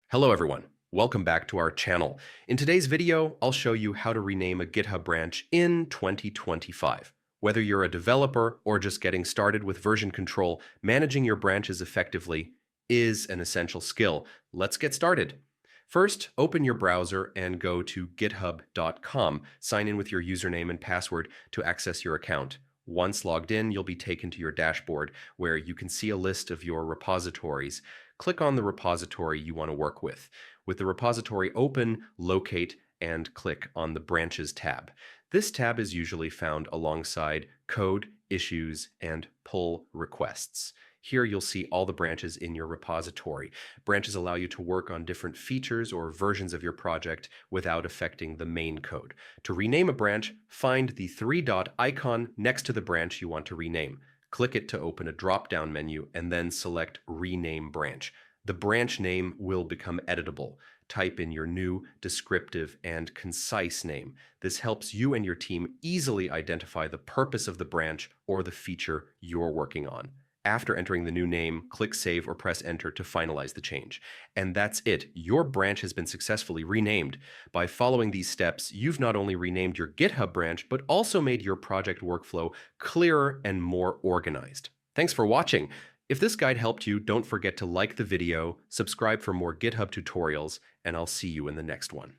Hello everyone, welcome back to our channel. In today's video, I'll show you how to rename a GitHub branch in 2025. Whether you're a developer or just getting started with version control, managing your branches effectively is an essential skill. Let's get started. First, open your browser and go to github.com. Sign in with your username and password to access your account. Once logged in, you'll be taken to your dashboard where you can see a list of your repositories. Click on the repository you want to work with. With the repository open, locate and click on the Branches tab. This tab is usually found alongside Code, Issues, and Pull Requests. Here you'll see all the branches in your repository. Branches allow you to work on different features or versions of your project without affecting the main code. To rename a branch, find the three-dot icon next to the branch you want to rename. Click it to open a drop-down menu and then select Rename Branch. The branch name will become editable. Type in your new, descriptive, and concise name. This helps you and your team easily identify the purpose of the branch or the feature you're working on. After entering the new name, click Save or press Enter to finalize the change. And that's it. Your branch has been successfully renamed. By following these steps, you've not only renamed your GitHub branch, but also made your project workflow clearer and more organized. Thanks for watching. If this guide helped you, don't forget to like the video, subscribe for more GitHub tutorials, and I'll see you in the next one.